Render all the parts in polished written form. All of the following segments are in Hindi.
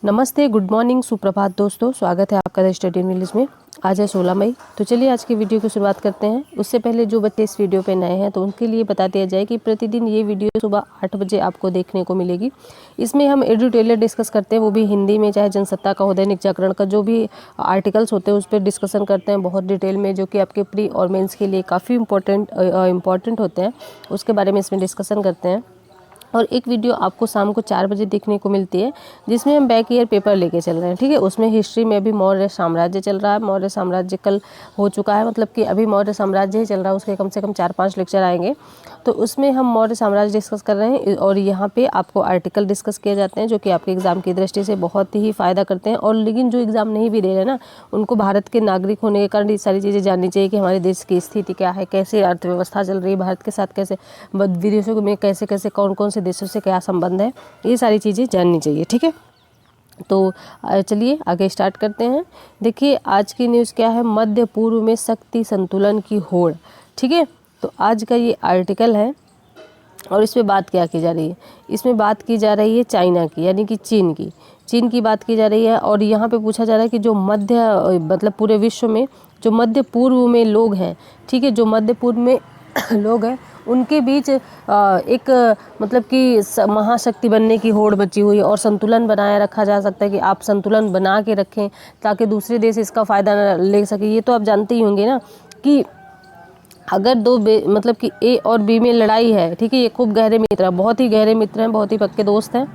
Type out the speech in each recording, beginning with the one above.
नमस्ते, गुड मॉर्निंग, सुप्रभात दोस्तों। स्वागत है आपका द स्टडी इन इंग्लिश में। आज है 16 मई। तो चलिए आज की वीडियो की शुरुआत करते हैं। उससे पहले जो बच्चे इस वीडियो पे नए हैं तो उनके लिए बता दिया जाए कि प्रतिदिन ये वीडियो सुबह 8 बजे आपको देखने को मिलेगी। इसमें हम एडुटेलर डिस्कस करते हैं, वो भी हिंदी में, चाहे जनसत्ता का हो, दैनिक जागरण का, जो भी आर्टिकल्स होते हैं उस पर डिस्कशन करते हैं बहुत डिटेल में, जो कि आपके प्री और मेंस के लिए काफ़ी इंपॉर्टेंट होते हैं। उसके बारे में इसमें डिस्कशन करते हैं। और एक वीडियो आपको शाम को 4 बजे देखने को मिलती है, जिसमें हम बैक ईयर पेपर लेके चल रहे हैं। ठीक है, उसमें हिस्ट्री में अभी मौर्य साम्राज्य चल रहा है। मौर्य साम्राज्य कल हो चुका है, मतलब कि अभी मौर्य साम्राज्य ही चल रहा है। उसके कम से कम 4-5 लेक्चर आएंगे, तो उसमें हम मौर्य साम्राज्य डिस्कस कर रहे हैं। और यहाँ पे आपको आर्टिकल डिस्कस किए जाते हैं, जो कि आपके एग्जाम की दृष्टि से बहुत ही फ़ायदा करते हैं। और लेकिन जो एग्ज़ाम नहीं भी दे रहे ना, उनको भारत के नागरिक होने के कारण ये सारी चीज़ें जाननी चाहिए कि हमारे देश की स्थिति क्या है, कैसे अर्थव्यवस्था चल रही है भारत के साथ, कैसे विदेशों में कैसे कैसे कौन कौन से देशों से क्या संबंध है, ये सारी चीज़ें जाननी चाहिए। ठीक है, तो चलिए आगे स्टार्ट करते हैं। देखिए आज की न्यूज़ क्या है, मध्य पूर्व में शक्ति संतुलन की होड़। ठीक है, तो आज का ये आर्टिकल है और इसमें बात क्या की जा रही है, इसमें बात की जा रही है चाइना की, यानी कि चीन की बात की जा रही है। और यहाँ पे पूछा जा रहा है कि जो मतलब पूरे विश्व में जो मध्य पूर्व में लोग हैं, ठीक है, जो मध्य पूर्व में लोग हैं, उनके बीच एक मतलब कि महाशक्ति बनने की होड़ बची हुई है। और संतुलन बनाए रखा जा सकता है कि आप संतुलन बना के रखें ताकि दूसरे देश इसका फ़ायदा ले सके। ये तो आप जानते ही होंगे ना कि अगर मतलब कि ए और बी में लड़ाई है, ठीक है, ये खूब गहरे मित्र हैं, बहुत ही गहरे मित्र हैं, बहुत ही पक्के दोस्त हैं,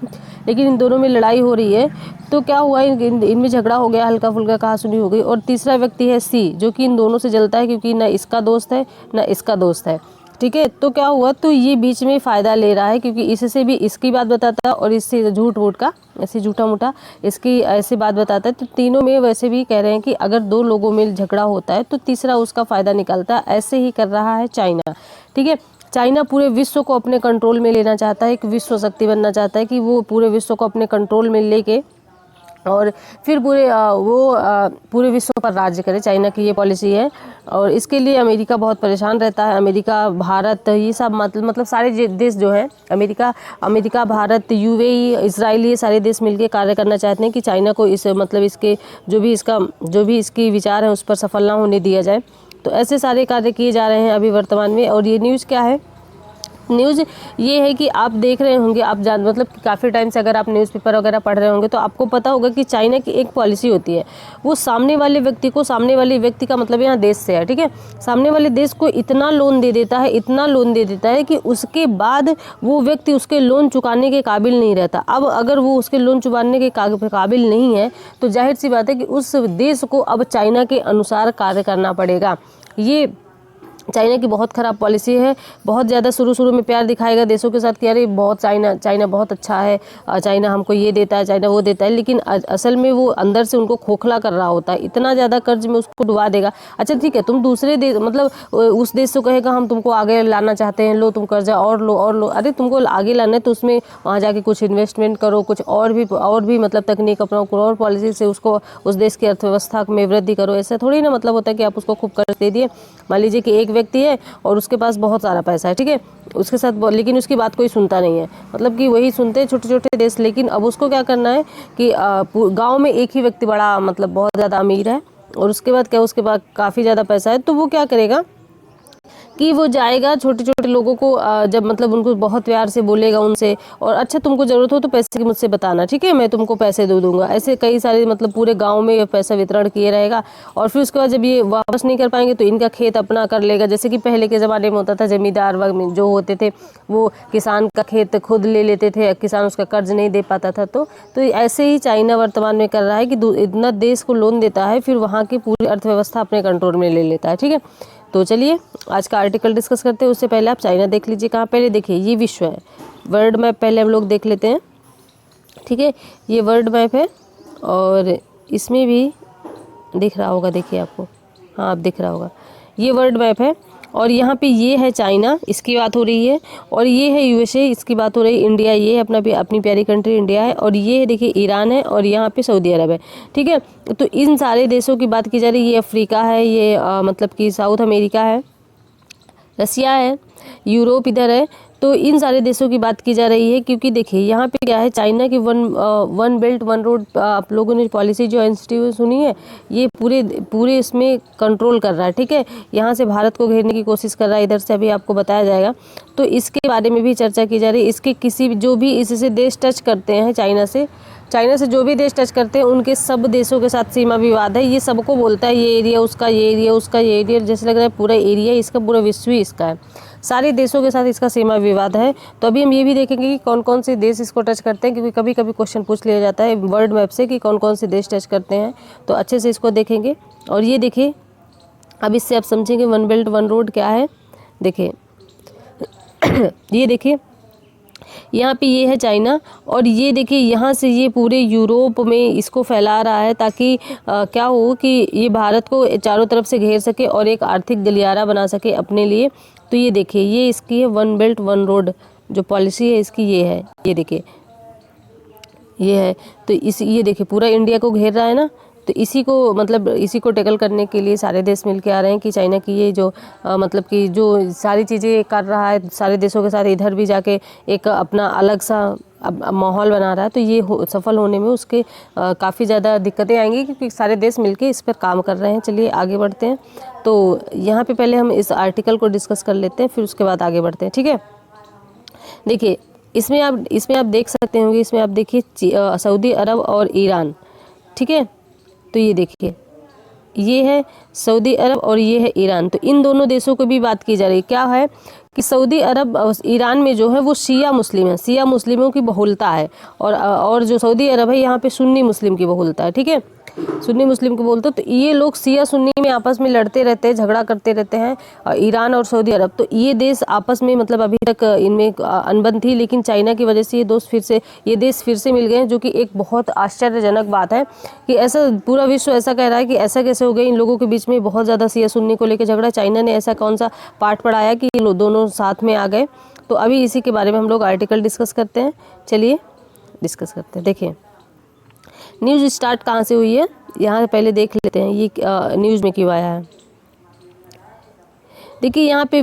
लेकिन इन दोनों में लड़ाई हो रही है। तो क्या हुआ, इनमें झगड़ा हो गया, हल्का फुल्का कहासुनी हो गई। और तीसरा व्यक्ति है सी, जो कि इन दोनों से जलता है, क्योंकि ना इसका दोस्त है ना इसका दोस्त है। ठीक है, तो क्या हुआ, तो ये बीच में फ़ायदा ले रहा है, क्योंकि इससे भी इसकी बात बताता है और इससे झूठ का ऐसे झूठा मूठा इसकी ऐसी बात बताता है। तो तीनों में वैसे भी कह रहे हैं कि अगर 2 लोगों में झगड़ा होता है तो तीसरा उसका फ़ायदा निकालता है। ऐसे ही कर रहा है चाइना। ठीक है, चाइना पूरे विश्व को अपने कंट्रोल में लेना चाहता है, एक विश्व शक्ति बनना चाहता है कि वो पूरे विश्व को अपने कंट्रोल में लेके और फिर पूरे विश्व पर राज्य करे। चाइना की ये पॉलिसी है और इसके लिए अमेरिका बहुत परेशान रहता है। अमेरिका, भारत, ये सब मतलब सारे देश जो हैं, अमेरिका, भारत, यूएई, इजराइल, ये सारे देश मिलकर कार्य करना चाहते हैं कि चाइना को इसके जो भी इसकी विचार है उस पर सफल ना होने दिया जाए। तो ऐसे सारे कार्य किए जा रहे हैं अभी वर्तमान में। और ये न्यूज़ क्या है, न्यूज़ ये है कि आप देख रहे होंगे, मतलब कि काफ़ी टाइम से अगर आप न्यूज़पेपर वगैरह पढ़ रहे होंगे तो आपको पता होगा कि चाइना की एक पॉलिसी होती है, वो सामने वाले व्यक्ति का मतलब यहाँ देश से है, ठीक है, सामने वाले देश को इतना लोन दे देता है कि उसके बाद वो व्यक्ति उसके लोन चुकाने के काबिल नहीं रहता। अब अगर वो उसके लोन चुकाने के काबिल नहीं है तो जाहिर सी बात है कि उस देश को अब चाइना के अनुसार कार्य करना पड़ेगा। ये चाइना की बहुत ख़राब पॉलिसी है। बहुत ज़्यादा शुरू में प्यार दिखाएगा देशों के साथ कि अरे बहुत चाइना बहुत अच्छा है, चाइना हमको ये देता है, चाइना वो देता है, लेकिन असल में वो अंदर से उनको खोखला कर रहा होता है। इतना ज़्यादा कर्ज में उसको डुबा देगा। अच्छा ठीक है, तुम दूसरे देश मतलब उस देश से कहेगा हम तुमको आगे लाना चाहते हैं, लो तुम कर्जा और लो। अरे तुमको आगे लाना है तो उसमें वहाँ जाके कुछ इन्वेस्टमेंट करो, कुछ और भी मतलब तकनीक अपनाओ, और पॉलिसी से उसको उस देश की अर्थव्यवस्था में वृद्धि करो। ऐसा थोड़ी ना मतलब होता है कि आप उसको खूब कर्ज दे दिए। मान लीजिए कि एक व्यक्ति है और उसके पास बहुत सारा पैसा है, ठीक है, उसके साथ, लेकिन उसकी बात कोई सुनता नहीं है, मतलब कि वही सुनते हैं छोटे देश। लेकिन अब उसको क्या करना है कि गांव में एक ही व्यक्ति बड़ा मतलब बहुत ज़्यादा अमीर है और उसके बाद उसके पास काफ़ी ज़्यादा पैसा है, तो वो क्या करेगा कि वो जाएगा छोटे लोगों को जब मतलब उनको बहुत प्यार से बोलेगा उनसे, और अच्छा तुमको ज़रूरत हो तो पैसे की मुझसे बताना, ठीक है, मैं तुमको पैसे दे दूंगा। ऐसे कई सारे मतलब पूरे गांव में पैसा वितरण किए रहेगा। और फिर उसके बाद जब ये वापस नहीं कर पाएंगे तो इनका खेत अपना कर लेगा। जैसे कि पहले के ज़माने में होता था, जमींदार वर्ग जो होते थे वो किसान का खेत खुद ले लेते थे, किसान उसका कर्ज नहीं दे पाता था। तो ऐसे ही चाइना वर्तमान में कर रहा है कि इतना देश को लोन देता है, फिर वहाँ की पूरी अर्थव्यवस्था अपने कंट्रोल में ले लेता है। ठीक है, तो चलिए आज का आर्टिकल डिस्कस करते हैं। उससे पहले आप चाइना देख लीजिए कहाँ, पहले देखिए ये विश्व है, वर्ल्ड मैप पहले हम लोग देख लेते हैं। ठीक है, ये वर्ल्ड मैप है और इसमें भी दिख रहा होगा, देखिए आपको, हाँ आप दिख रहा होगा, ये वर्ल्ड मैप है। और यहाँ पे ये है चाइना, इसकी बात हो रही है, और ये है यूएसए, इसकी बात हो रही है। इंडिया, ये है अपनी प्यारी कंट्री इंडिया है, और ये है देखिए ईरान है, और यहाँ पे सऊदी अरब है। ठीक है, तो इन सारे देशों की बात की जा रही है। ये अफ्रीका है, ये मतलब कि साउथ अमेरिका है, रसिया है, यूरोप इधर है, तो इन सारे देशों की बात की जा रही है, क्योंकि देखिए यहाँ पे क्या है, चाइना की वन बेल्ट वन रोड आप लोगों ने पॉलिसी जो इंस्टीट्यूट सुनी है, ये पूरे इसमें कंट्रोल कर रहा है, ठीक है। यहाँ से भारत को घेरने की कोशिश कर रहा है, इधर से अभी आपको बताया जाएगा। तो इसके बारे में भी चर्चा की जा रही है। इसके किसी जो भी इससे देश टच करते हैं चाइना से जो भी देश टच करते हैं, उनके सब देशों के साथ सीमा विवाद है। ये सबको बोलता है ये एरिया उसका, ये एरिया उसका, ये एरिया, जैसे लग रहा है पूरा एरिया इसका, पूरा विश्व ही इसका है। सारे देशों के साथ इसका सीमा विवाद है। तो अभी हम ये भी देखेंगे कि कौन कौन से देश इसको टच करते हैं, क्योंकि कभी कभी क्वेश्चन पूछ लिया जाता है वर्ल्ड मैप से कि कौन कौन से देश टच करते हैं। तो अच्छे से इसको देखेंगे। और ये देखिए, अब इससे आप समझेंगे वन बेल्ट वन रोड क्या है। देखिए ये देखिए, यहाँ पे ये है चाइना, और ये देखिए यहाँ से ये पूरे यूरोप में इसको फैला रहा है, ताकि क्या हो कि ये भारत को चारों तरफ से घेर सके और एक आर्थिक गलियारा बना सके अपने लिए। तो ये देखिए, ये इसकी है वन बेल्ट वन रोड जो पॉलिसी है इसकी, ये है, ये देखिए ये है। तो ये देखिए पूरा इंडिया को घेर रहा है ना। तो इसी को मतलब इसी को टैकल करने के लिए सारे देश मिल के आ रहे हैं कि चाइना की ये जो मतलब कि जो सारी चीज़ें कर रहा है सारे देशों के साथ, इधर भी जाके एक अपना अलग सा माहौल बना रहा है। तो ये सफल होने में उसके काफ़ी ज़्यादा दिक्कतें आएंगी, क्योंकि सारे देश मिलके इस पर काम कर रहे हैं। चलिए आगे बढ़ते हैं। तो यहाँ पे पहले हम इस आर्टिकल को डिस्कस कर लेते हैं, फिर उसके बाद आगे बढ़ते हैं, ठीक है। देखिए इसमें आप देख सकते होंगे, इसमें आप देखिए सऊदी अरब और ईरान, ठीक है। तो ये देखिए, ये है सऊदी अरब और ये है ईरान। तो इन दोनों देशों को भी बात की जा रही है। क्या है कि सऊदी अरब ईरान में जो है वो शिया मुस्लिम है, शिया मुस्लिमों की बहुलता है, और जो सऊदी अरब है यहाँ पे सुन्नी मुस्लिम की बहुलता है, ठीक है। सुन्नी मुस्लिम को बोलते, तो ये लोग शिया सुन्नी में आपस में लड़ते रहते हैं, झगड़ा करते रहते हैं, ईरान और सऊदी अरब। तो ये देश आपस में मतलब अभी तक इनमें अनबन थी, लेकिन चाइना की वजह से ये देश फिर से मिल गए, जो कि एक बहुत आश्चर्यजनक बात है कि ऐसा पूरा विश्व ऐसा कह रहा है कि ऐसा कैसे हो गया इन लोगों के बीच में बहुत ज़्यादा शिया सुन्नी को लेकर झगड़ा। चाइना ने ऐसा कौन सा पाठ पढ़ाया कि ये दोनों साथ में आ गए। तो अभी इसी के बारे में हम लोग आर्टिकल डिस्कस करते हैं। चलिए डिस्कस करते हैं। देखिए न्यूज़ स्टार्ट कहाँ से हुई है, यहाँ पहले देख लेते हैं ये न्यूज़ में क्यों आया है। देखिए यहाँ पे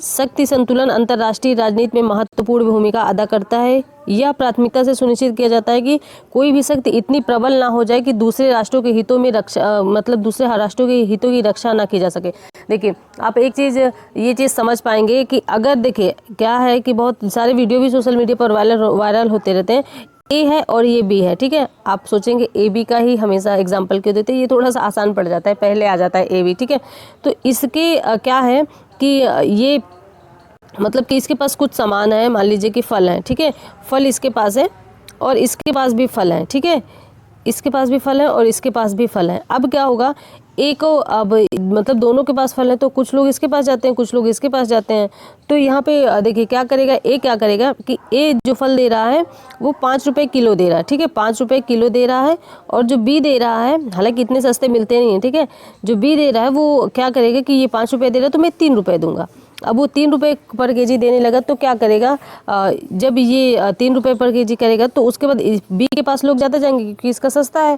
शक्ति संतुलन अंतर्राष्ट्रीय राजनीति में महत्वपूर्ण भूमिका अदा करता है। यह प्राथमिकता से सुनिश्चित किया जाता है कि कोई भी शक्ति इतनी प्रबल ना हो जाए कि दूसरे राष्ट्रों के हितों में दूसरे राष्ट्रों के हितों की रक्षा ना की जा सके। देखिए आप एक चीज़ ये चीज़ समझ पाएंगे कि अगर देखिए क्या है कि बहुत सारे वीडियो भी सोशल मीडिया पर वायरल होते रहते हैं, ए है और ये बी है, ठीक है। आप सोचेंगे ए बी का ही हमेशा एग्जाम्पल क्यों देते हैं, ये थोड़ा सा आसान पड़ जाता है, पहले आ जाता है ए बी, ठीक है। तो इसके क्या है कि ये मतलब कि इसके पास कुछ सामान है, मान लीजिए कि फल है, ठीक है। फल इसके पास है और इसके पास भी फल है, ठीक है। इसके पास भी फल है और इसके पास भी फल है। अब क्या होगा, ए को अब मतलब दोनों के पास फल है, तो कुछ लोग इसके पास जाते हैं, कुछ लोग इसके पास जाते हैं। तो यहाँ पे देखिए क्या करेगा, ए क्या करेगा कि ए जो फल दे रहा है वो 5 रुपये किलो दे रहा है, ठीक है, 5 रुपये किलो दे रहा है। और जो बी दे रहा है, हालांकि इतने सस्ते मिलते नहीं हैं, ठीक है, जो बी दे रहा है वो क्या करेगा कि ये 5 रुपये दे रहा है तो मैं 3 रुपये दूंगा। अब वो 3 रुपये पर केजी देने लगा, तो क्या करेगा, जब ये 3 रुपये पर केजी करेगा तो उसके बाद बी के पास लोग ज़्यादा जाएंगे, क्योंकि इसका सस्ता है,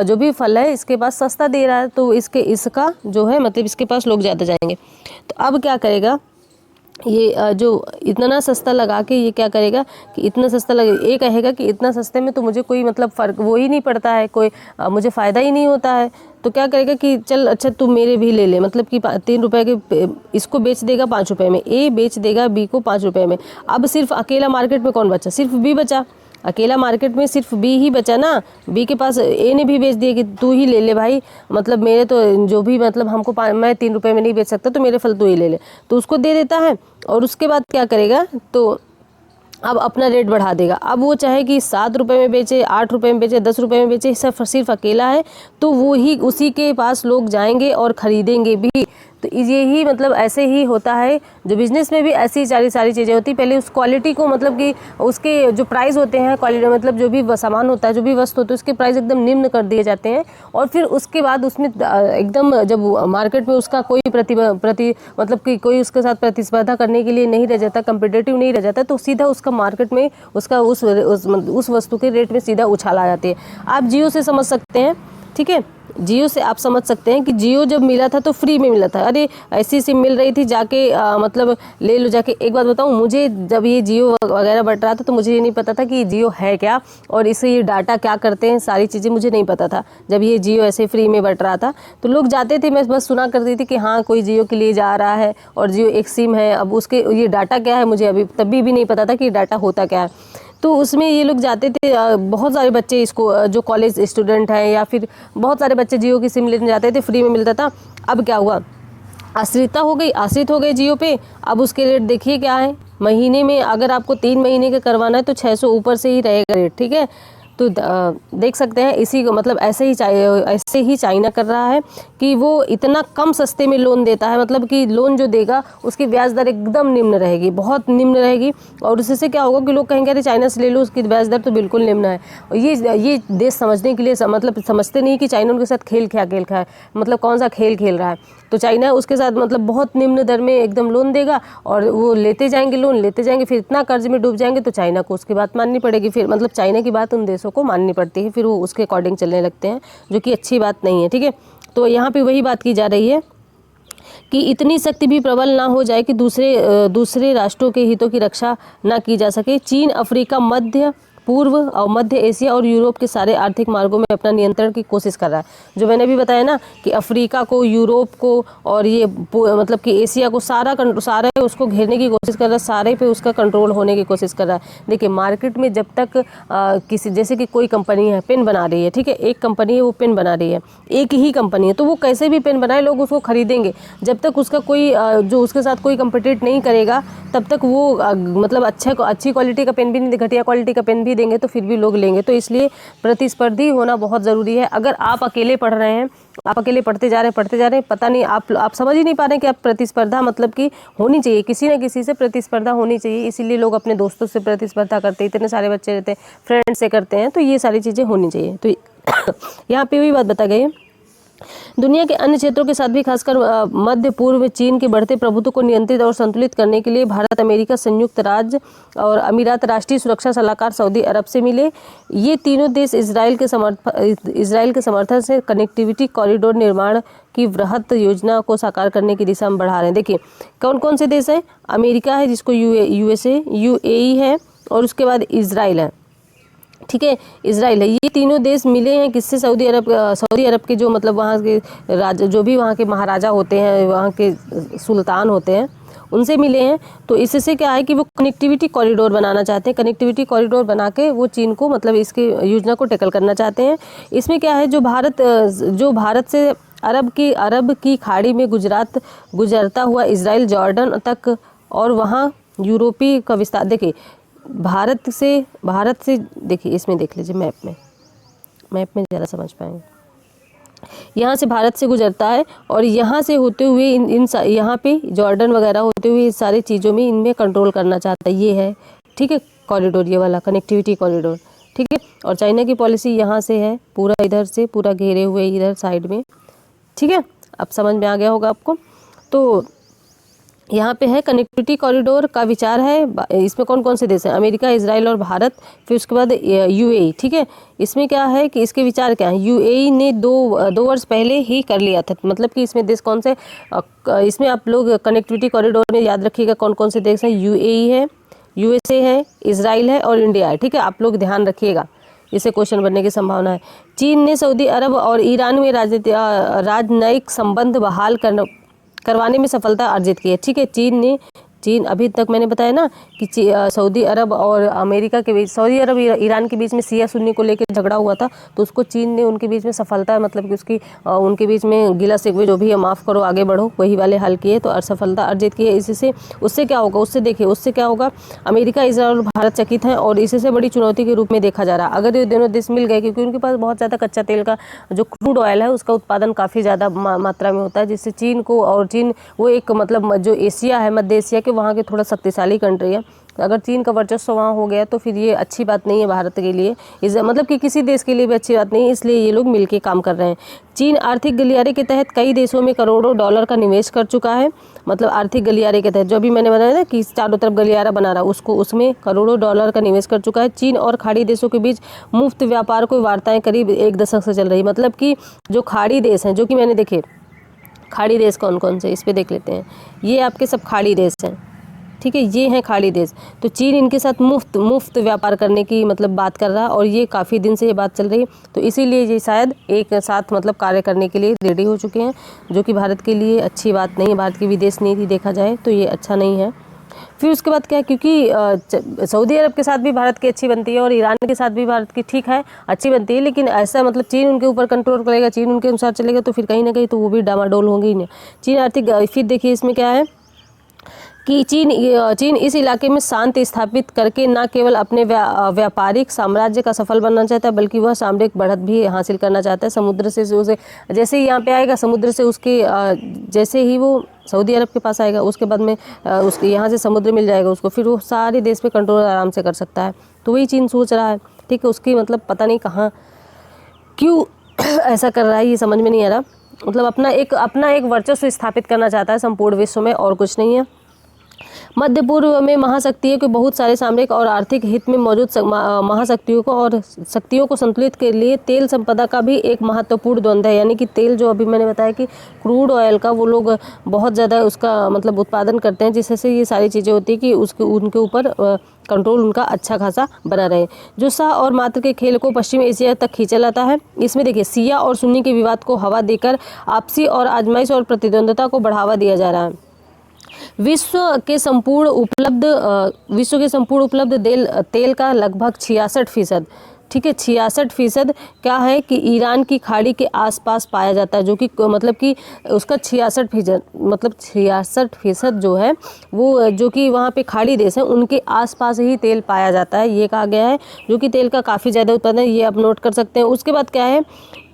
जो भी फल है इसके पास सस्ता दे रहा है, तो इसका जो है मतलब इसके पास लोग ज़्यादा जाएंगे। तो अब क्या करेगा, ये जो इतना सस्ता लगा के ये क्या करेगा कि इतना सस्ता लगे, ये कहेगा कि इतना सस्ते में तो मुझे कोई मतलब फ़र्क वो ही नहीं पड़ता है, कोई मुझे फ़ायदा ही नहीं होता है। तो क्या करेगा कि चल अच्छा तू मेरे भी ले ले, मतलब कि 3 रुपये के इसको बेच देगा 5 रुपये में, ए बेच देगा बी को 5 रुपये में। अब सिर्फ अकेला मार्केट में कौन बचा, सिर्फ बी बचा, अकेला मार्केट में सिर्फ बी ही बचा ना। बी के पास ए ने भी बेच दिया कि तू ही ले ले भाई, मतलब मेरे तो जो भी मतलब हमको मैं 3 रुपये में नहीं बेच सकता, तो मेरे फल तू ही ले ले, तो उसको दे देता है। और उसके बाद क्या करेगा, तो अब अपना रेट बढ़ा देगा। अब वो चाहे कि 7 रुपये में बेचे, 8 रुपये में बेचे, 10 रुपये में बेचे, सिर्फ अकेला है तो वो ही उसी के पास लोग जाएंगे और ख़रीदेंगे भी। तो ये ही मतलब ऐसे ही होता है, जो बिज़नेस में भी ऐसी सारी चीज़ें होती। पहले उस क्वालिटी को मतलब कि उसके जो प्राइस होते हैं, क्वालिटी मतलब जो भी सामान होता है, जो भी वस्तु होती है, उसके प्राइस एकदम निम्न कर दिए जाते हैं। और फिर उसके बाद उसमें एकदम जब मार्केट में उसका कोई मतलब कि कोई उसके साथ प्रतिस्पर्धा करने के लिए नहीं रह जाता, कम्पिटेटिव नहीं रह जाता, तो सीधा उसका मार्केट में उसका उस वस्तु के रेट में सीधा उछाल आ जाती है। आप जियो से समझ सकते हैं, ठीक है। जियो से आप समझ सकते हैं कि जियो जब मिला था तो फ्री में मिला था। अरे ऐसी सिम मिल रही थी, जाके मतलब ले लो जाके। एक बात बताऊं, मुझे जब ये जियो वगैरह बट रहा था तो मुझे ये नहीं पता था कि जियो है क्या और इसे ये डाटा क्या करते हैं, सारी चीज़ें मुझे नहीं पता था। जब ये जियो ऐसे फ्री में बट रहा था तो लोग जाते थे, मैं बस सुना करती थी कि हाँ कोई जियो के लिए जा रहा है और जियो एक सिम है। अब उसके ये डाटा क्या है मुझे अभी तभी भी नहीं पता था कि डाटा होता क्या है। तो उसमें ये लोग जाते थे, बहुत सारे बच्चे इसको जो कॉलेज स्टूडेंट हैं या फिर बहुत सारे बच्चे जियो की सिम लेने जाते थे, फ्री में मिलता था। अब क्या हुआ, आश्रित हो गए जियो पे। अब उसके रेट देखिए क्या है, महीने में अगर आपको 3 महीने का करवाना है तो 600 ऊपर से ही रहेगा रेट, ठीक है। तो देख सकते हैं इसी को मतलब ऐसे ही चाइना कर रहा है कि वो इतना कम सस्ते में लोन देता है, मतलब कि लोन जो देगा उसकी ब्याज दर एकदम निम्न रहेगी, बहुत निम्न रहेगी। और उससे क्या होगा कि लोग कहेंगे अरे चाइना से ले लो, उसकी ब्याज दर तो बिल्कुल निम्न है। और ये देश समझने के लिए मतलब समझते नहीं कि चाइना उनके साथ खेल क्या है, मतलब कौन सा खेल खेल रहा है। तो चाइना उसके साथ मतलब बहुत निम्न दर में एकदम लोन देगा और वो लेते जाएंगे, लोन लेते जाएंगे, फिर इतना कर्ज में डूब जाएंगे तो चाइना को उसकी बात माननी पड़ेगी। फिर मतलब चाइना की बात उन देशों को माननी पड़ती है, फिर वो उसके अकॉर्डिंग चलने लगते हैं, जो कि अच्छी बात नहीं है, ठीक है। तो यहाँ पे वही बात की जा रही है कि इतनी शक्ति भी प्रबल ना हो जाए कि दूसरे राष्ट्रों के हितों की रक्षा ना की जा सके। चीन अफ्रीका, मध्य पूर्व और मध्य एशिया और यूरोप के सारे आर्थिक मार्गों में अपना नियंत्रण की कोशिश कर रहा है। जो मैंने भी बताया ना कि अफ्रीका को, यूरोप को और ये मतलब कि एशिया को सारा उसको घेरने की कोशिश कर रहा है, सारे पे उसका कंट्रोल होने की कोशिश कर रहा है। देखिए मार्केट में जब तक किसी जैसे कि कोई कंपनी है पेन बना रही है, ठीक है, एक कंपनी है वो पेन बना रही है, एक ही कंपनी है, तो वो कैसे भी पेन बनाए लोग उसको खरीदेंगे। जब तक उसका कोई जो उसके साथ कोई कम्पिटिट नहीं करेगा तब तक वो मतलब अच्छी क्वालिटी का पेन भी नहीं, घटिया क्वालिटी का पेन भी देंगे तो फिर भी लोग लेंगे। तो इसलिए प्रतिस्पर्धी होना बहुत ज़रूरी है। अगर आप अकेले पढ़ रहे हैं, आप अकेले पढ़ते जा रहे हैं, पता नहीं आप समझ ही नहीं पा रहे हैं कि आप प्रतिस्पर्धा मतलब कि होनी चाहिए, किसी न किसी से प्रतिस्पर्धा होनी चाहिए। इसीलिए लोग अपने दोस्तों से प्रतिस्पर्धा करते हैं, इतने सारे बच्चे रहते हैं, फ्रेंड से करते हैं, तो ये सारी चीज़ें होनी चाहिए। तो यहाँ पे वही बात बता गई है। दुनिया के अन्य क्षेत्रों के साथ भी खासकर मध्य पूर्व में चीन के बढ़ते प्रभुत्व को नियंत्रित और संतुलित करने के लिए भारत, अमेरिका, संयुक्त राज्य और अमीरात राष्ट्रीय सुरक्षा सलाहकार सऊदी अरब से मिले। ये तीनों देश इजराइल के समर्थन से कनेक्टिविटी कॉरिडोर निर्माण की वृहत योजना को साकार करने की दिशा में बढ़ा रहे हैं। देखिए कौन कौन से देश हैं, अमेरिका है जिसको यूएसए, यूएई है और उसके बाद इजराइल है, ठीक है, इजराइल है। ये तीनों देश मिले हैं किससे, सऊदी अरब के जो मतलब वहाँ के राजा, जो भी वहाँ के महाराजा होते हैं, वहाँ के सुल्तान होते हैं, उनसे मिले हैं। तो इससे क्या है कि वो कनेक्टिविटी कॉरिडोर बनाना चाहते हैं, कनेक्टिविटी कॉरिडोर बना के वो चीन को मतलब इसकी योजना को टैकल करना चाहते हैं। इसमें क्या है, जो भारत से अरब की खाड़ी में गुजरता हुआ इजराइल, जॉर्डन तक और वहाँ यूरोपीय का विस्तार। देखिए भारत से देखिए, इसमें देख लीजिए मैप में ज़्यादा समझ पाएंगे। यहाँ से भारत से गुजरता है और यहाँ से होते हुए यहाँ पे जॉर्डन वगैरह होते हुए इस सारी चीज़ों में इनमें कंट्रोल करना चाहता है, ये है, ठीक है, कॉरिडोर, ये वाला कनेक्टिविटी कॉरिडोर, ठीक है। और चाइना की पॉलिसी यहाँ से है, पूरा इधर से पूरा घेरे हुए इधर साइड में, ठीक है। अब समझ में आ गया होगा आपको। तो यहाँ पे है कनेक्टिविटी कॉरिडोर का विचार है। इसमें कौन कौन से देश हैं, अमेरिका, इजराइल और भारत, फिर उसके बाद यूएई, ठीक है। इसमें क्या है कि इसके विचार क्या है, यूएई ने दो वर्ष पहले ही कर लिया था। मतलब कि इसमें देश कौन से, इसमें आप लोग कनेक्टिविटी कॉरिडोर में याद रखिएगा कौन कौन से देश हैं, यूएई है, यूएसए है, इजराइल है और इंडिया है, ठीक है। आप लोग ध्यान रखिएगा, इससे क्वेश्चन बनने की संभावना है। चीन ने सऊदी अरब और ईरान में राजनयिक संबंध बहाल करवाने में सफलता अर्जित की है, ठीक है। चीन अभी तक मैंने बताया ना कि सऊदी अरब और अमेरिका के बीच, सऊदी अरब ईरान के बीच में शिया सुन्नी को लेकर झगड़ा हुआ था, तो उसको चीन ने उनके बीच में सफलता, मतलब कि उसकी उनके बीच में गिला शिकवे जो भी है, माफ़ करो आगे बढ़ो, वही वाले हल किए, तो सफलता अर्जित की है। इससे उससे क्या होगा, उससे क्या होगा, अमेरिका, इजराइल और भारत चकित हैं और इससे बड़ी चुनौती के रूप में देखा जा रहा है। अगर ये दोनों देश मिल गए, क्योंकि उनके पास बहुत ज़्यादा कच्चा तेल का जो क्रूड ऑयल है उसका उत्पादन काफ़ी ज़्यादा मात्रा में होता है, जिससे चीन वो एक मतलब जो एशिया है, मध्य एशिया के वहाँ के थोड़ा शक्तिशाली कंट्री है, अगर चीन का वर्चस्व वहाँ हो गया तो फिर ये अच्छी बात नहीं है भारत के लिए, इस मतलब कि किसी देश के लिए भी अच्छी बात नहीं है, इसलिए ये लोग मिलके काम कर रहे हैं। चीन आर्थिक गलियारे के तहत कई देशों में करोड़ों डॉलर का निवेश कर चुका है। मतलब आर्थिक गलियारे के तहत जो अभी मैंने बताया ना कि चारों तरफ गलियारा बना रहा, उसमें करोड़ों डॉलर का निवेश कर चुका है। चीन और खाड़ी देशों के बीच मुफ्त व्यापार को वार्ताएं करीब 1 दशक से चल रही। मतलब कि जो खाड़ी देश हैं, जो कि मैंने देखे खाड़ी देश कौन कौन से, इस पे देख लेते हैं। ये आपके सब खाड़ी देश हैं, ठीक है, ये हैं खाड़ी देश। तो चीन इनके साथ मुफ्त व्यापार करने की मतलब बात कर रहा है, और ये काफ़ी दिन से ये बात चल रही है। तो इसीलिए ये शायद एक साथ मतलब कार्य करने के लिए रेडी हो चुके हैं, जो कि भारत के लिए अच्छी बात नहीं है। भारत की विदेश नीति देखा जाए तो ये अच्छा नहीं है। फिर उसके बाद क्या है, क्योंकि सऊदी अरब के साथ भी भारत की अच्छी बनती है और ईरान के साथ भी भारत की ठीक है अच्छी बनती है, लेकिन ऐसा मतलब चीन उनके ऊपर कंट्रोल करेगा, चीन उनके अनुसार चलेगा, तो फिर कहीं ना कहीं तो वो भी डामाडोल होंगे ही नहीं। चीन आर्थिक, फिर देखिए इसमें क्या है कि चीन इस इलाके में शांति स्थापित करके न केवल अपने व्यापारिक साम्राज्य का सफल बनना चाहता है, बल्कि वह सामरिक बढ़त भी हासिल करना चाहता है। समुद्र से उसे जैसे ही यहाँ पे आएगा, समुद्र से उसके जैसे ही वो सऊदी अरब के पास आएगा, उसके बाद में उसके यहाँ से समुद्र मिल जाएगा उसको, फिर वो सारे देश पे कंट्रोल आराम से कर सकता है। तो वही चीन सोच रहा है, ठीक है। उसकी मतलब पता नहीं कहाँ क्यों ऐसा कर रहा है, ये समझ में नहीं आ रहा। मतलब अपना एक वर्चस्व स्थापित करना चाहता है संपूर्ण विश्व में, और कुछ नहीं है। मध्य पूर्व में महाशक्तियों के बहुत सारे सामरिक और आर्थिक हित में मौजूद शक्तियों को संतुलित के लिए तेल संपदा का भी एक महत्वपूर्ण द्वंद्व है। यानी कि तेल, जो अभी मैंने बताया कि क्रूड ऑयल का वो लोग बहुत ज़्यादा उसका मतलब उत्पादन करते हैं, जिससे ये सारी चीज़ें होती है कि उनके ऊपर कंट्रोल उनका अच्छा खासा बना रहे। जो शाह और मात्र के खेल को पश्चिमी एशिया तक खींचा लाता है। इसमें देखिए शिया और सुन्नी के विवाद को हवा देकर आपसी और आजमाइश और प्रतिद्वंद्विता को बढ़ावा दिया जा रहा है। विश्व के संपूर्ण उपलब्ध तेल का लगभग 66%, ठीक है, 66% क्या है कि ईरान की खाड़ी के आसपास पाया जाता है, जो कि मतलब कि उसका 66% मतलब 66% जो है वो जो कि वहाँ पे खाड़ी देश है उनके आसपास ही तेल पाया जाता है, ये कहा गया है। जो कि तेल का काफ़ी ज़्यादा उत्पादन है, ये आप नोट कर सकते हैं। उसके बाद क्या है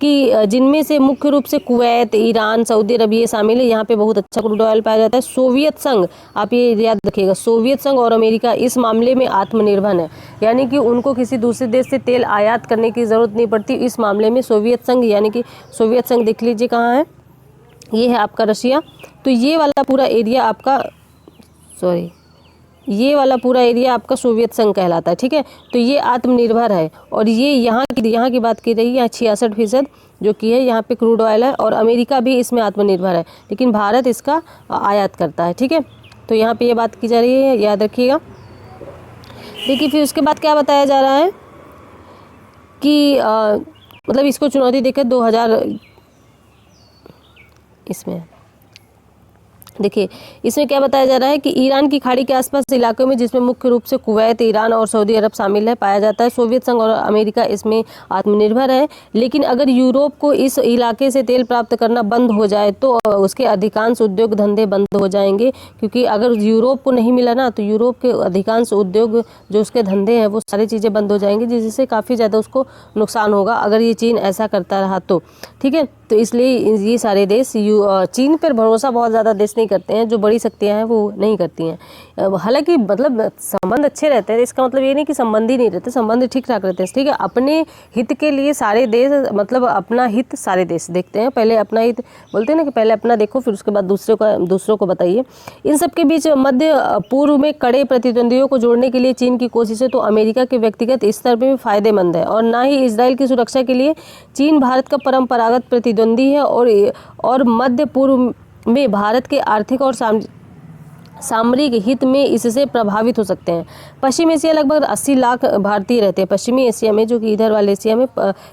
कि जिनमें से मुख्य रूप से कुवैत, ईरान, सऊदी अरब ये शामिल है। यहाँ पे बहुत अच्छा क्रूड ऑयल पाया जाता है। सोवियत संघ, आप ये याद रखिएगा, सोवियत संघ और अमेरिका इस मामले में आत्मनिर्भर है, यानी कि उनको किसी दूसरे देश से तेल आयात करने की ज़रूरत नहीं पड़ती इस मामले में। सोवियत संघ, यानी कि सोवियत संघ देख लीजिए कहाँ है, ये है आपका रशिया। तो ये वाला पूरा एरिया आपका ये वाला पूरा एरिया आपका सोवियत संघ कहलाता है, ठीक है। तो ये आत्मनिर्भर है, और ये यहाँ की बात की रही है, यहाँ 66% जो कि है यहाँ पे क्रूड ऑयल है, और अमेरिका भी इसमें आत्मनिर्भर है, लेकिन भारत इसका आयात करता है, ठीक है। तो यहाँ पे ये बात की जा रही है, याद रखिएगा। देखिए फिर उसके बाद क्या बताया जा रहा है कि मतलब इसको चुनौती देकर 2000 इसमें देखिए इसमें क्या बताया जा रहा है कि ईरान की खाड़ी के आसपास इलाकों में, जिसमें मुख्य रूप से कुवैत, ईरान और सऊदी अरब शामिल है, पाया जाता है। सोवियत संघ और अमेरिका इसमें आत्मनिर्भर है, लेकिन अगर यूरोप को इस इलाके से तेल प्राप्त करना बंद हो जाए तो उसके अधिकांश उद्योग धंधे बंद हो जाएंगे। क्योंकि अगर यूरोप को नहीं मिला ना, तो यूरोप के अधिकांश उद्योग जो उसके धंधे हैं वो सारी चीज़ें बंद हो जाएंगी, जिससे काफ़ी ज़्यादा उसको नुकसान होगा अगर ये चीन ऐसा करता रहा तो, ठीक है। तो इसलिए ये सारे देश चीन पर भरोसा बहुत ज़्यादा देश नहीं करते हैं, जो बड़ी शक्तियां हैं वो नहीं करती हैं। हालांकि मतलब संबंध अच्छे रहते हैं, इसका मतलब ये नहीं कि संबंध ही नहीं रहते, संबंध ठीक ठाक रहते हैं, ठीक है। अपने हित के लिए सारे देश, मतलब अपना हित सारे देश देखते हैं, पहले अपना हित बोलते हैं ना कि पहले अपना देखो फिर उसके बाद दूसरों को बताइए। इन सब के बीच मध्य पूर्व में कड़े प्रतिद्वंदियों को जोड़ने के लिए चीन की कोशिशें तो अमेरिका के व्यक्तिगत स्तर पर भी फायदेमंद है, और ना ही इसराइल की सुरक्षा के लिए। चीन भारत का परंपरागत प्रतिद्वंदी है, और मध्य पूर्व में भारत के आर्थिक और सामरिक हित में इससे प्रभावित हो सकते हैं। पश्चिम एशिया लगभग 80 लाख भारतीय रहते हैं। पश्चिमी एशिया में, जो कि इधर वाले एशिया में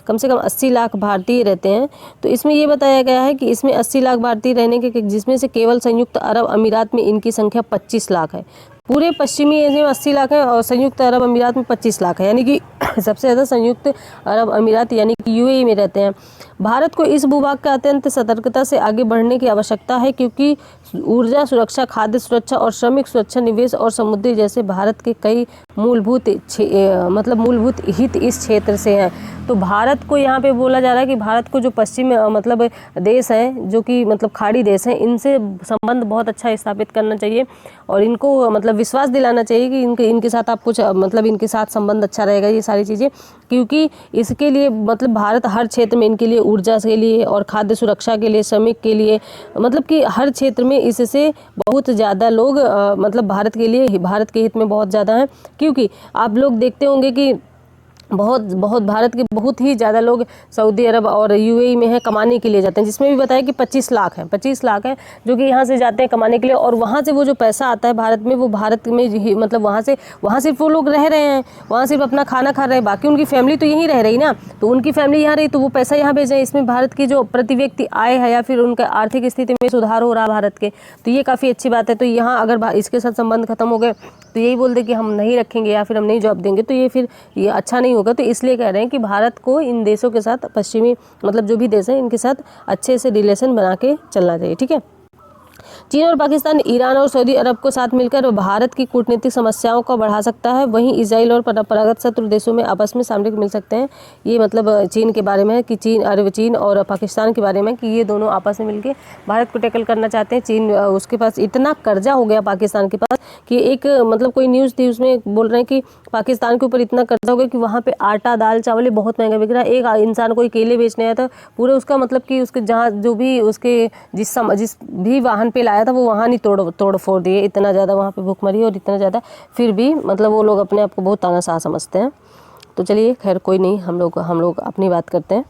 कम से कम 80 लाख भारतीय रहते हैं। तो इसमें ये बताया गया है कि इसमें 80 लाख भारतीय रहने के, जिसमें से केवल संयुक्त अरब अमीरात में इनकी संख्या 25 लाख है। पूरे पश्चिमी एशिया में 80 लाख है और संयुक्त अरब अमीरात में 25 लाख है, यानी कि सबसे ज़्यादा संयुक्त अरब अमीरात यानी कि यूएई में रहते हैं। भारत को इस भूभाग का अत्यंत सतर्कता से आगे बढ़ने की आवश्यकता है, क्योंकि ऊर्जा सुरक्षा, खाद्य सुरक्षा और श्रमिक सुरक्षा, निवेश और समुद्री जैसे भारत के कई मूलभूत हित इस क्षेत्र से हैं। तो भारत को यहाँ पे बोला जा रहा है कि भारत को जो पश्चिम मतलब देश हैं, जो कि मतलब खाड़ी देश हैं, इनसे संबंध बहुत अच्छा स्थापित करना चाहिए, और इनको मतलब विश्वास दिलाना चाहिए कि इनके साथ आप कुछ मतलब इनके साथ संबंध अच्छा रहेगा, ये सारी चीज़ें, क्योंकि इसके लिए मतलब भारत हर क्षेत्र में इनके लिए ऊर्जा के लिए और खाद्य सुरक्षा के लिए, श्रमिक के लिए, मतलब कि हर क्षेत्र में इससे बहुत ज़्यादा लोग मतलब भारत के लिए, भारत के हित में बहुत ज़्यादा हैं। क्योंकि आप लोग देखते होंगे कि बहुत भारत के बहुत ही ज़्यादा लोग सऊदी अरब और यूएई में है कमाने के लिए जाते हैं, जिसमें भी बताया कि 25 लाख हैं, 25 लाख हैं जो कि यहाँ से जाते हैं कमाने के लिए, और वहाँ से वो जो पैसा आता है भारत में, वो भारत में ही मतलब वहाँ सिर्फ वो लोग रह रहे हैं, वहाँ सिर्फ अपना खाना खा रहे हैं, बाकी उनकी फैमिली तो यहीं रह रही ना, तो उनकी फैमिली यहाँ रही तो वो पैसा यहाँ भेज रहे हैं। इसमें भारत की जो प्रति व्यक्ति आय है या फिर उनका आर्थिक स्थिति में सुधार हो रहा भारत के, तो ये काफ़ी अच्छी बात है। तो यहाँ अगर इसके साथ संबंध खत्म हो गए तो यही बोल दे कि हम नहीं रखेंगे या फिर हम नहीं जॉब देंगे, तो ये फिर ये अच्छा नहीं होगा। तो इसलिए कह रहे हैं कि भारत को इन देशों के साथ, पश्चिमी मतलब जो भी देश हैं इनके साथ अच्छे से रिलेशन बना के चलना चाहिए, ठीक है। चीन और पाकिस्तान ईरान और सऊदी अरब को साथ मिलकर भारत की कूटनीतिक समस्याओं को बढ़ा सकता है, वहीं इजराइल और परंपरागत शत्रु देशों में आपस में सामरिक मिल सकते हैं। ये मतलब चीन के बारे में है कि चीन और पाकिस्तान के बारे में कि ये दोनों आपस में मिलकर भारत को टैकल करना चाहते हैं। चीन उसके पास इतना कर्जा हो गया पाकिस्तान के पास कि एक मतलब कोई न्यूज़ थी उसमें बोल रहे हैं कि पाकिस्तान के ऊपर इतना कर्जा हो गया कि वहाँ पे आटा दाल चावल बहुत महंगा बिक रहा है। एक इंसान कोई केले बेचने आया था, पूरे उसका मतलब कि उसके जहाँ जो भी उसके जिस भी वाहन पे लाया था वो वाहन ही तोड़ फोड़ दिए, इतना ज़्यादा वहाँ पे भूखमरी और इतना ज़्यादा, फिर भी मतलब वो लोग अपने आप को बहुत तानाशाह समझते हैं। तो चलिए खैर कोई नहीं, हम लोग अपनी बात करते हैं।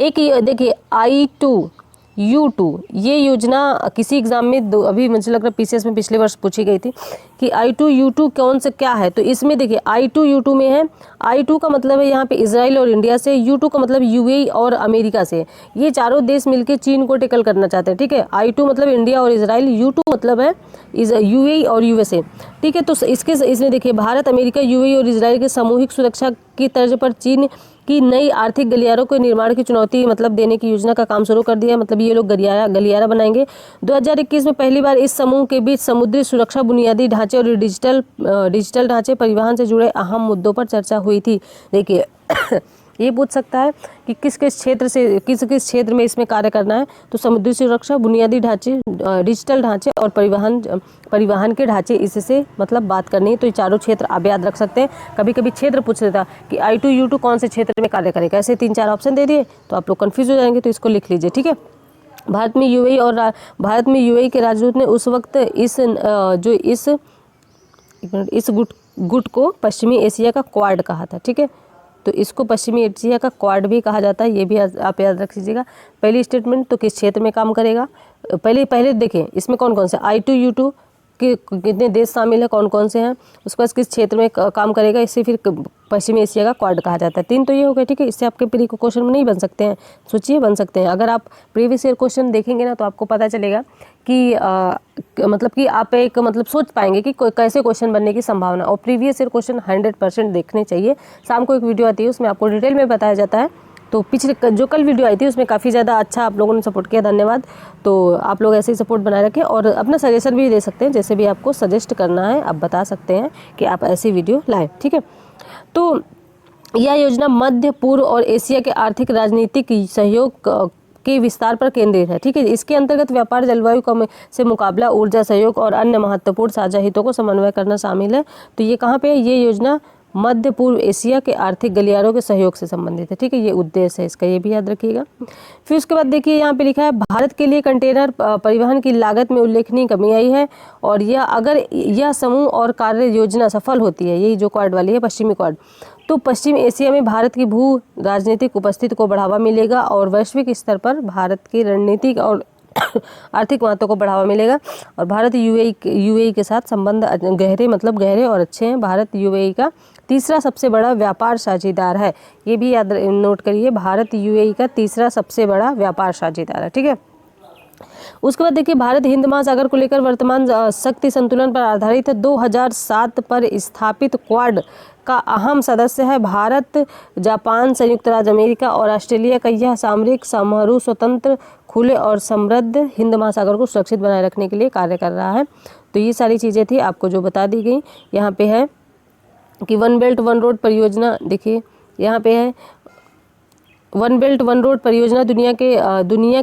एक देखिए I2U2 ये योजना किसी एग्जाम में अभी मुझे लग रहा है पीसीएस में पिछले वर्ष पूछी गई थी कि I2U2 कौन से क्या है। तो इसमें देखिए I2U2 में है, I2 का मतलब है यहाँ पे इजराइल और इंडिया से, U2 का मतलब यूएई और अमेरिका से। ये चारों देश मिलकर चीन को टैकल करना चाहते हैं, ठीक है। I2 मतलब इंडिया और इजराइल, U2 मतलब है यूएई और यूएसए, ठीक है। तो इसमें देखिए भारत, अमेरिका, यूएई और इजराइल के सामूहिक सुरक्षा की तर्ज पर चीन की नई आर्थिक गलियारों के निर्माण की चुनौती मतलब देने की योजना का काम शुरू कर दिया। मतलब ये लोग गलियारा बनाएंगे। 2021 में पहली बार इस समूह के बीच समुद्री सुरक्षा, बुनियादी ढांचे और डिजिटल ढांचे, परिवहन से जुड़े अहम मुद्दों पर चर्चा हुई थी। देखिए ये पूछ सकता है कि किस किस क्षेत्र में इसमें कार्य करना है, तो समुद्री सुरक्षा, बुनियादी ढांचे, डिजिटल ढांचे और परिवहन के ढांचे, इससे मतलब बात करनी है। तो ये चारों क्षेत्र आप याद रख सकते हैं। कभी कभी क्षेत्र पूछ लेता कि I2U2 कौन से क्षेत्र में कार्य करेगा, ऐसे 3-4 ऑप्शन दे दिए तो आप लोग कंफ्यूज हो जाएंगे, तो इसको लिख लीजिए, ठीक है। भारत में यूएई के राजदूत ने उस वक्त इस गुट को पश्चिमी एशिया का क्वाड कहा था, ठीक है। तो इसको पश्चिमी एशिया का क्वाड भी कहा जाता है, ये भी आप याद रख लीजिएगा। पहली स्टेटमेंट तो किस क्षेत्र में काम करेगा, पहले देखिए इसमें कौन कौन से I2U2 के कितने देश शामिल है, कौन कौन से हैं, उसके बाद किस क्षेत्र में काम करेगा, इससे फिर पश्चिमी एशिया का क्वाड कहा जाता है। 3 तो ये हो गया, ठीक है। इससे आपके प्री क्वेश्चन में नहीं बन सकते हैं, सोचिए बन सकते हैं। अगर आप प्रीवियस ईयर क्वेश्चन देखेंगे ना तो आपको पता चलेगा कि मतलब कि आप एक मतलब सोच पाएंगे कि कैसे क्वेश्चन बनने की संभावना। और प्रीवियस ईयर क्वेश्चन 100% देखने चाहिए। शाम को एक वीडियो आती है उसमें आपको डिटेल में बताया जाता है। तो पिछले जो कल वीडियो आई थी उसमें काफ़ी ज़्यादा अच्छा आप लोगों ने सपोर्ट किया, धन्यवाद। तो आप लोग ऐसे ही सपोर्ट बनाए रखें और अपना सजेशन भी दे सकते हैं, जैसे भी आपको सजेस्ट करना है आप बता सकते हैं कि आप ऐसी वीडियो लाएं, ठीक है। तो यह योजना मध्य पूर्व और एशिया के आर्थिक राजनीतिक सहयोग के विस्तार पर केंद्रित है, ठीक है। इसके अंतर्गत व्यापार, जलवायु से मुकाबला, ऊर्जा सहयोग और अन्य महत्वपूर्ण साझा हितों को समन्वय करना शामिल है। तो ये कहाँ पे है, ये योजना मध्य पूर्व एशिया के आर्थिक गलियारों के सहयोग से संबंधित है, ठीक है। ये उद्देश्य है इसका, ये भी याद रखिएगा। फिर उसके बाद देखिए यहाँ पे लिखा है भारत के लिए कंटेनर परिवहन की लागत में उल्लेखनीय कमी आई है, और अगर यह समूह और कार्य योजना सफल होती है, यही जो क्वाड वाली है पश्चिमी क्वाड, तो पश्चिम एशिया में भारत की भू राजनीतिक उपस्थिति को बढ़ावा मिलेगा और वैश्विक स्तर पर भारत की रणनीतिक और आर्थिक महत्व को बढ़ावा मिलेगा। और भारत यूएई के साथ संबंध गहरे और अच्छे हैं। भारत यूएई का तीसरा सबसे बड़ा व्यापार साझेदार है, ये भी याद नोट करिए, भारत यूएई का तीसरा सबसे बड़ा व्यापार साझेदार है, ठीक है। उसके बाद देखिए भारत हिंद महासागर को लेकर वर्तमान शक्ति संतुलन पर आधारित है। 2007 पर स्थापित क्वाड का अहम सदस्य है। भारत, जापान, संयुक्त राज्य अमेरिका और ऑस्ट्रेलिया का यह सामरिक समारोह स्वतंत्र, खुले और समृद्ध हिंद महासागर को सुरक्षित बनाए रखने के लिए कार्य कर रहा है। तो ये सारी चीज़ें थी आपको जो बता दी गई। यहाँ पे है कि वन बेल्ट वन रोड परियोजना, देखिए यहाँ पे है वन बेल्ट वन रोड परियोजना दुनिया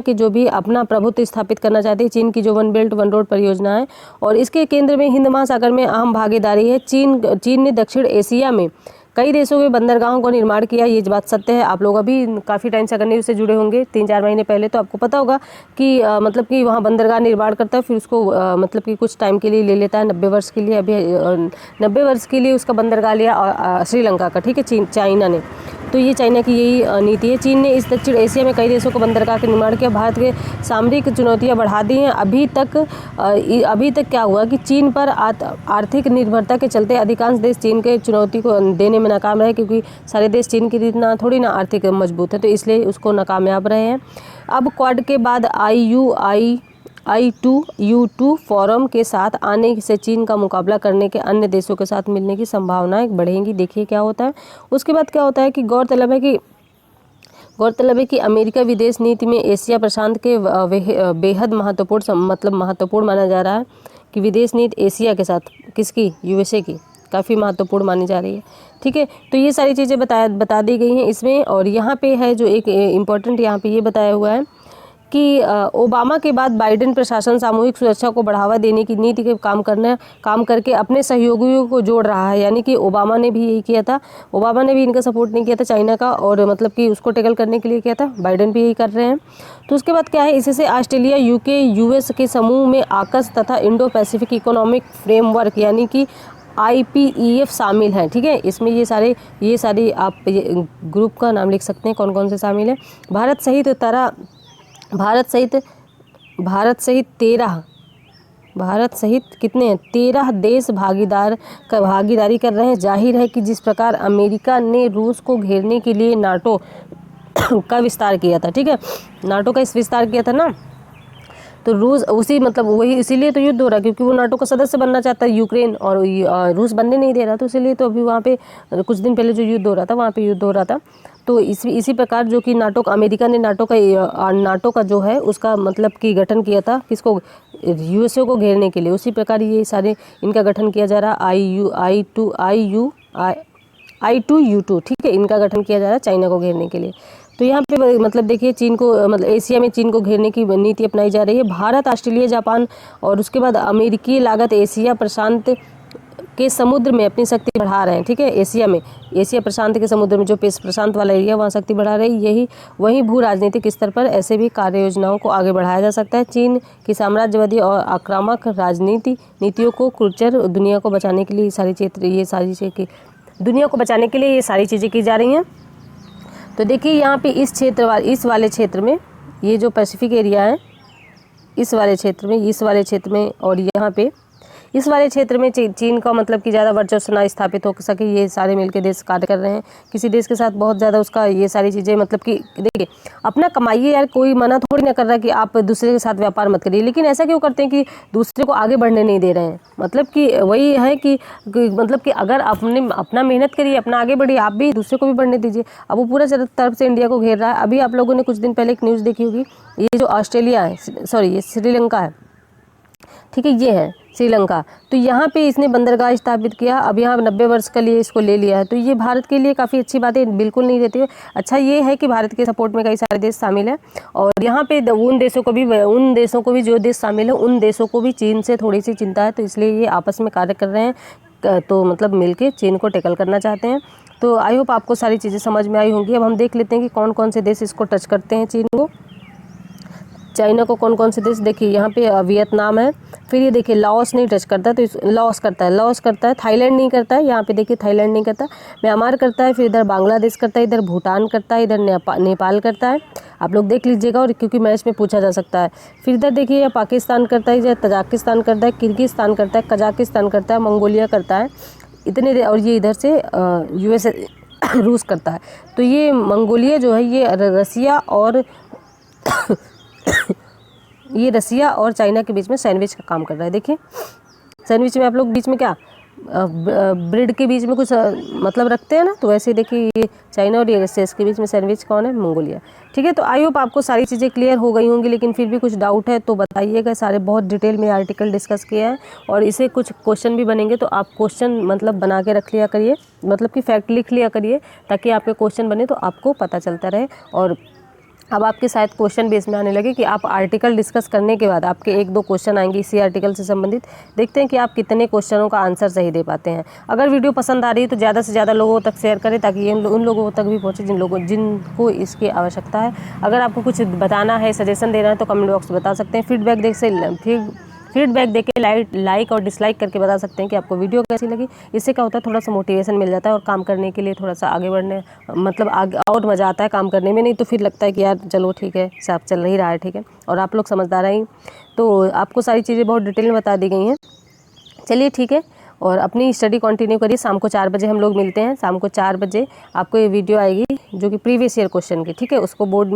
के जो भी अपना प्रभुत्व स्थापित करना चाहते हैं, चीन की जो वन बेल्ट वन रोड परियोजना है, और इसके केंद्र में हिंद महासागर में अहम भागीदारी है। चीन ने दक्षिण एशिया में कई देशों के बंदरगाहों का निर्माण किया, ये बात सत्य है। आप लोग अभी काफ़ी टाइम से अगर न्यूज़ से जुड़े होंगे 3-4 महीने पहले, तो आपको पता होगा कि मतलब कि वहाँ बंदरगाह निर्माण करता है, फिर उसको मतलब कि कुछ टाइम के लिए ले लेता है, 90 वर्ष के लिए। अभी 90 वर्ष के लिए उसका बंदरगाह लिया श्रीलंका का, ठीक है, चाइना ने। तो ये चाइना की यही नीति है। चीन ने इस दक्षिण एशिया में कई देशों को बंदरगाह का निर्माण किया, भारत के सामरिक चुनौतियां बढ़ा दी हैं। अभी तक क्या हुआ कि चीन पर आर्थिक निर्भरता के चलते अधिकांश देश चीन के चुनौती को देने में नाकाम रहे, क्योंकि सारे देश चीन की इतना थोड़ी ना आर्थिक मजबूत है, तो इसलिए उसको नाकामयाब रहे हैं। अब क्वाड के बाद I2U2 फोरम के साथ आने से चीन का मुकाबला करने के अन्य देशों के साथ मिलने की संभावनाएं बढ़ेंगी। देखिए क्या होता है। उसके बाद क्या होता है कि गौरतलब है कि अमेरिका विदेश नीति में एशिया प्रशांत के बेहद महत्वपूर्ण माना जा रहा है कि विदेश नीति एशिया के साथ किसकी, USA की, काफ़ी महत्वपूर्ण मानी जा रही है, ठीक है। तो ये सारी चीज़ें बता दी गई हैं इसमें। और यहाँ पे है जो एक इम्पोर्टेंट यहाँ पे ये बताया हुआ है कि ओबामा के बाद बाइडेन प्रशासन सामूहिक सुरक्षा को बढ़ावा देने की नीति के काम करके अपने सहयोगियों को जोड़ रहा है। यानी कि ओबामा ने भी यही किया था, ओबामा ने भी इनका सपोर्ट नहीं किया था चाइना का, और मतलब कि उसको टैकल करने के लिए किया था, बाइडेन भी यही कर रहे हैं। तो उसके बाद क्या है, इससे ऑस्ट्रेलिया, UK, US के समूह में AUKUS तथा इंडो पैसिफिक इकोनॉमिक फ्रेमवर्क यानी कि IPEF शामिल हैं, ठीक है। इसमें ये सारे आप ग्रुप का नाम लिख सकते हैं कौन कौन से शामिल हैं। भारत सहित 13 देश भागीदारी कर रहे हैं। जाहिर है कि जिस प्रकार अमेरिका ने रूस को घेरने के लिए नाटो का विस्तार किया था, ठीक है, नाटो का इस विस्तार किया था ना, तो रूस वही इसीलिए तो युद्ध हो रहा है, क्योंकि वो नाटो का सदस्य बनना चाहता है यूक्रेन, और रूस बनने नहीं दे रहा, तो इसीलिए तो अभी वहाँ पे कुछ दिन पहले जो युद्ध हो रहा था, वहाँ पे युद्ध हो रहा था। तो इसी प्रकार जो कि अमेरिका ने नाटो का जो है उसका मतलब कि गठन किया था, किसको, USA को घेरने के लिए, उसी प्रकार ये सारे इनका गठन किया जा रहा I2U2, ठीक है, इनका गठन किया जा रहा है चाइना को घेरने के लिए। तो यहाँ पे मतलब देखिए चीन को एशिया में चीन को घेरने की नीति अपनाई जा रही है। भारत, ऑस्ट्रेलिया, जापान और उसके बाद अमेरिकी लागत एशिया प्रशांत के समुद्र में अपनी शक्ति बढ़ा रहे हैं, ठीक है। एशिया प्रशांत के समुद्र में जो प्रशांत वाला एरिया, वहाँ शक्ति बढ़ा रही है। वहीं भू राजनीतिक स्तर पर ऐसे भी कार्य योजनाओं को आगे बढ़ाया जा सकता है। चीन की साम्राज्यवादी और आक्रामक नीतियों को कुचल दुनिया को बचाने के लिए ये सारी चीज़ें की जा रही हैं। तो देखिए यहाँ पे इस वाले क्षेत्र में, ये जो पैसिफिक एरिया है, इस वाले क्षेत्र में और यहाँ पे इस वाले क्षेत्र में चीन का मतलब कि ज़्यादा वर्चस्व ना स्थापित हो सके, ये सारे मिलकर देश कार्य कर रहे हैं। किसी देश के साथ बहुत ज़्यादा उसका ये सारी चीज़ें मतलब कि देखिए अपना कमाइए यार, कोई मना थोड़ी ना कर रहा है कि आप दूसरे के साथ व्यापार मत करिए, लेकिन ऐसा क्यों करते हैं कि दूसरे को आगे बढ़ने नहीं दे रहे हैं। मतलब कि वही है कि मतलब कि अगर आपने अपना मेहनत करिए, अपना आगे बढ़िए, आप भी दूसरे को भी बढ़ने दीजिए। अब वो पूरा तरफ से इंडिया को घेर रहा है। अभी आप लोगों ने कुछ दिन पहले एक न्यूज़ देखी होगी, ये जो ऑस्ट्रेलिया है, ये श्रीलंका है, ठीक है, ये है श्रीलंका। तो यहाँ पे इसने बंदरगाह स्थापित किया, अब यहाँ 90 वर्ष के लिए इसको ले लिया है। तो ये भारत के लिए काफ़ी अच्छी बात है, बिल्कुल नहीं रहती है। अच्छा ये है कि भारत के सपोर्ट में कई सारे देश शामिल हैं, और यहाँ पे उन देशों को भी जो देश शामिल है, उन देशों को भी चीन से थोड़ी सी चिंता है, तो इसलिए ये आपस में कार्य कर रहे हैं। तो मतलब मिलके चीन को टैकल करना चाहते हैं। तो आई होप आपको सारी चीज़ें समझ में आई होंगी। अब हम देख लेते हैं कि कौन कौन से देश इसको टच करते हैं, चाइना को कौन कौन से देश। देखिए यहाँ पे वियतनाम है, फिर ये देखिए लाओस नहीं टच करता, तो लाओस करता है, थाईलैंड नहीं करता है, यहाँ पे देखिए थाईलैंड नहीं करता, म्यांमार करता है, फिर इधर बांग्लादेश करता है, इधर भूटान करता है, इधर नेपाल करता है। आप लोग देख लीजिएगा, और क्योंकि मैच में पूछा जा सकता है। फिर इधर देखिए पाकिस्तान करता है, इधर तजाकिस्तान करता है, किर्गिस्तान करता है, कजाकिस्तान करता है, मंगोलिया करता है, इतने, और ये इधर से USA रूस करता है। तो ये मंगोलिया जो है ये रसिया और चाइना के बीच में सैंडविच का काम कर रहा है। देखिए सैंडविच में आप लोग बीच में क्या ब्रेड के बीच में कुछ मतलब रखते हैं ना, तो वैसे देखिए ये चाइना और यूएसए के बीच में सैंडविच कौन है, मंगोलिया। ठीक है, तो आई होप आपको सारी चीज़ें क्लियर हो गई होंगी, लेकिन फिर भी कुछ डाउट है तो बताइएगा। सारे बहुत डिटेल में आर्टिकल डिस्कस किया है और इसे कुछ क्वेश्चन भी बनेंगे, तो आप क्वेश्चन मतलब बना के रख लिया करिए, मतलब कि फैक्ट लिख लिया करिए, ताकि आपके क्वेश्चन बने तो आपको पता चलता रहे। और अब आपके शायद क्वेश्चन बेस में आने लगे कि आप आर्टिकल डिस्कस करने के बाद आपके 1-2 क्वेश्चन आएंगे इसी आर्टिकल से संबंधित। देखते हैं कि आप कितने क्वेश्चनों का आंसर सही दे पाते हैं। अगर वीडियो पसंद आ रही है तो ज़्यादा से ज़्यादा लोगों तक शेयर करें, ताकि ये उन लोगों तक भी पहुँचे जिनको इसकी आवश्यकता है। अगर आपको कुछ बताना है, सजेशन देना है, तो कमेंट बॉक्स में बता सकते हैं। फीडबैक देके लाइक और डिसलाइक करके बता सकते हैं कि आपको वीडियो कैसी लगी। इससे क्या होता है, थोड़ा सा मोटिवेशन मिल जाता है और काम करने के लिए थोड़ा सा आगे बढ़ने मतलब आगे और मज़ा आता है काम करने में। नहीं तो फिर लगता है कि यार चलो ठीक है, सब चल ही रहा है, ठीक है। और आप लोग समझदार हैं, तो आपको सारी चीज़ें बहुत डिटेल में बता दी गई हैं। चलिए ठीक है, और अपनी स्टडी कंटिन्यू करिए। शाम को 4 बजे हम लोग मिलते हैं। शाम को 4 बजे आपको ये वीडियो आएगी जो कि प्रीवियस ईयर क्वेश्चन की, ठीक है। उसको बोर्ड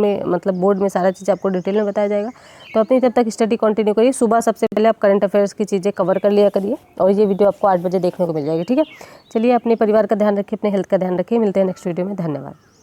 में सारा चीज़ आपको डिटेल में बताया जाएगा। तो अपनी तब तक स्टडी कंटिन्यू करिए। सुबह सबसे पहले आप करंट अफेयर्स की चीज़ें कवर कर लिया करिए, और ये वीडियो आपको 8 बजे देखने को मिल जाएगी, ठीक है। चलिए, अपने परिवार का ध्यान रखिए, अपने हेल्थ का ध्यान रखिए। मिलते हैं नेक्स्ट वीडियो में। धन्यवाद।